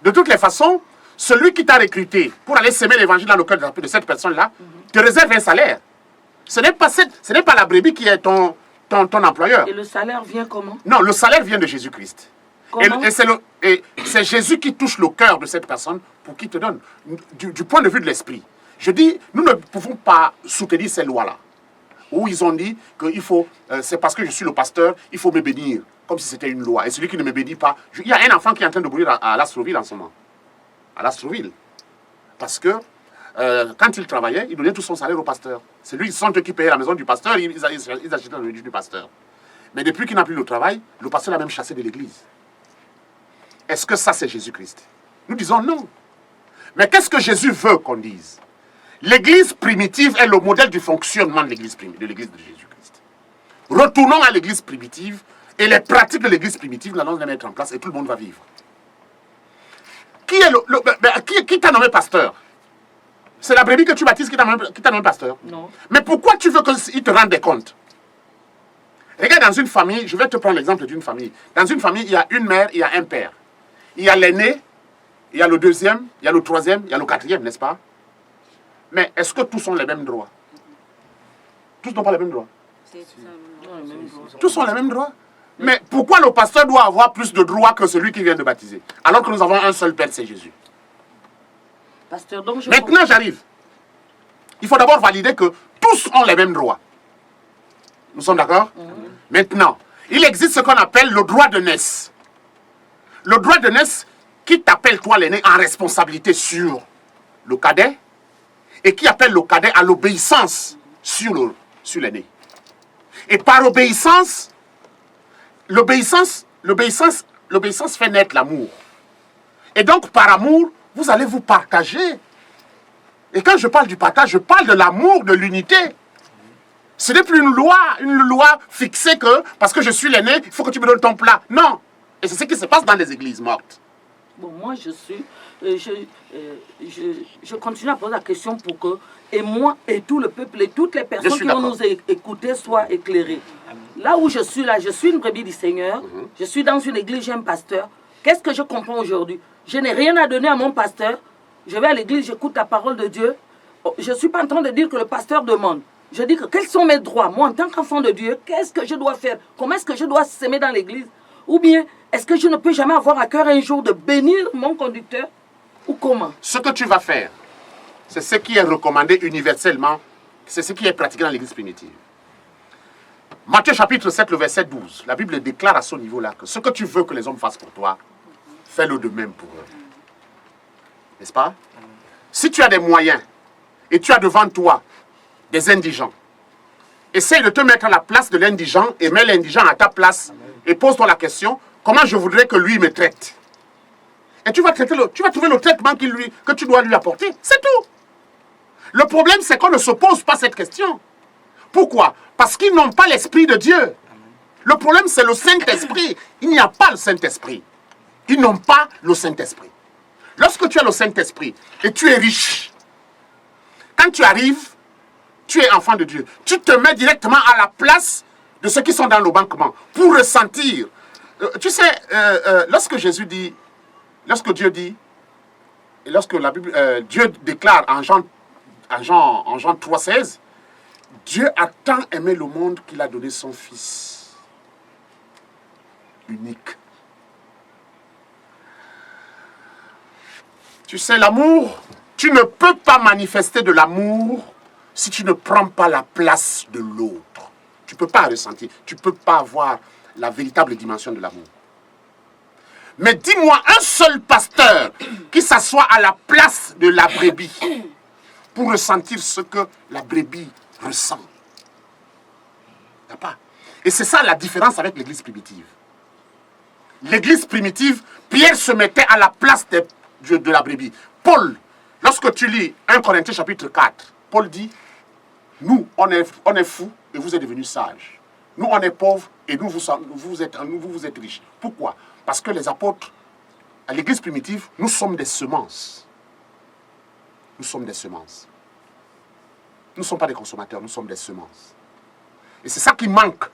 De toutes les façons, celui qui t'a recruté pour aller semer l'évangile dans le cœur de cette personne-là, te réserve un salaire. Ce n'est pas la brebis qui est ton employeur. Et le salaire vient comment? Non, le salaire vient de Jésus-Christ. Et c'est Jésus qui touche le cœur de cette personne pour qu'il te donne. Du point de vue de l'esprit, je dis, nous ne pouvons pas soutenir ces lois-là. Où ils ont dit que c'est parce que je suis le pasteur, il faut me bénir, comme si c'était une loi. Et celui qui ne me bénit pas... Il y a un enfant qui est en train de mourir à l'Astroville en ce moment. À l'Astroville. Parce que quand il travaillait, il donnait tout son salaire au pasteur. C'est lui, sont eux qui payaient la maison du pasteur, ils achetaient la nourriture du pasteur. Mais depuis qu'il n'a plus le travail, le pasteur l'a même chassé de l'église. Est-ce que ça, c'est Jésus-Christ? Nous disons non. Mais qu'est-ce que Jésus veut qu'on dise? L'église primitive est le modèle du fonctionnement de l'église de Jésus-Christ. Retournons à l'église primitive et les pratiques de l'église primitive, nous allons les mettre en place et tout le monde va vivre. Qui t'a nommé pasteur? C'est la brebis que tu baptises qui t'a nommé pasteur? Non. Mais pourquoi tu veux qu'il te rende des comptes? Regarde, dans une famille, je vais te prendre l'exemple d'une famille. Dans une famille, il y a une mère, il y a un père. Il y a l'aîné, il y a le deuxième, il y a le troisième, il y a le quatrième, n'est-ce pas? Mais est-ce que tous ont les mêmes droits? Tous n'ont pas les mêmes droits. Tous ont les mêmes droits. Mais pourquoi le pasteur doit avoir plus de droits que celui qui vient de baptiser? Alors que nous avons un seul Père, c'est Jésus. Pasteur, donc Maintenant, j'arrive. Il faut d'abord valider que tous ont les mêmes droits. Nous sommes d'accord? Maintenant, il existe ce qu'on appelle le droit de naissance. Le droit de naissance qui t'appelle, toi, l'aîné, en responsabilité sur le cadet et qui appelle le cadet à l'obéissance sur l'aîné. Et par obéissance, l'obéissance fait naître l'amour. Et donc, par amour, vous allez vous partager. Et quand je parle du partage, je parle de l'amour, de l'unité. Ce n'est plus une loi fixée que, parce que je suis l'aîné, il faut que tu me donnes ton plat. Non. Et c'est ce qui se passe dans les églises mortes. Bon, moi, je continue à poser la question pour que, et moi, et tout le peuple, et toutes les personnes qui vont nous écouter soient éclairées. Là où je suis une brebis du Seigneur, je suis dans une église, j'ai un pasteur. Qu'est-ce que je comprends aujourd'hui? Je n'ai rien à donner à mon pasteur. Je vais à l'église, j'écoute la parole de Dieu. Je ne suis pas en train de dire que le pasteur demande. Je dis que quels sont mes droits? Moi, en tant qu'enfant de Dieu, qu'est-ce que je dois faire? Comment est-ce que je dois s'aimer dans l'église? Ou bien, est-ce que je ne peux jamais avoir à cœur un jour de bénir mon conducteur? Ou comment? Ce que tu vas faire, c'est ce qui est recommandé universellement, c'est ce qui est pratiqué dans l'église primitive. Matthieu chapitre 7, le verset 12, la Bible déclare à ce niveau-là que ce que tu veux que les hommes fassent pour toi, fais-le de même pour eux. N'est-ce pas? Si tu as des moyens et tu as devant toi des indigents, essaye de te mettre à la place de l'indigent et mets l'indigent à ta place et pose-toi la question, comment je voudrais que lui me traite? Et tu vas trouver le traitement que tu dois lui apporter. C'est tout. Le problème, c'est qu'on ne se pose pas cette question. Pourquoi? Parce qu'ils n'ont pas l'Esprit de Dieu. Le problème, c'est le Saint-Esprit. Il n'y a pas le Saint-Esprit. Ils n'ont pas le Saint-Esprit. Lorsque tu as le Saint-Esprit et tu es riche, quand tu arrives, tu es enfant de Dieu. Tu te mets directement à la place de ceux qui sont dans le banquement pour ressentir. Tu sais, lorsque Jésus dit, lorsque Dieu dit, et lorsque la Bible, Dieu déclare en Jean 3,16, Dieu a tant aimé le monde qu'il a donné son Fils unique. Tu sais, l'amour, tu ne peux pas manifester de l'amour si tu ne prends pas la place de l'autre. Tu ne peux pas ressentir, tu ne peux pas avoir la véritable dimension de l'amour. Mais dis-moi un seul pasteur qui s'assoit à la place de la brebis pour ressentir ce que la brebis ressent. Il n'y a pas. Et c'est ça la différence avec l'église primitive. L'église primitive, Pierre se mettait à la place de la brebis. Paul, lorsque tu lis 1 Corinthiens chapitre 4, Paul dit, nous, on est fous et vous êtes devenus sages. Nous, on est pauvres et vous êtes riches. Pourquoi? Parce que les apôtres, à l'église primitive, nous sommes des semences. Nous sommes des semences. Nous ne sommes pas des consommateurs, nous sommes des semences. Et c'est ça qui manque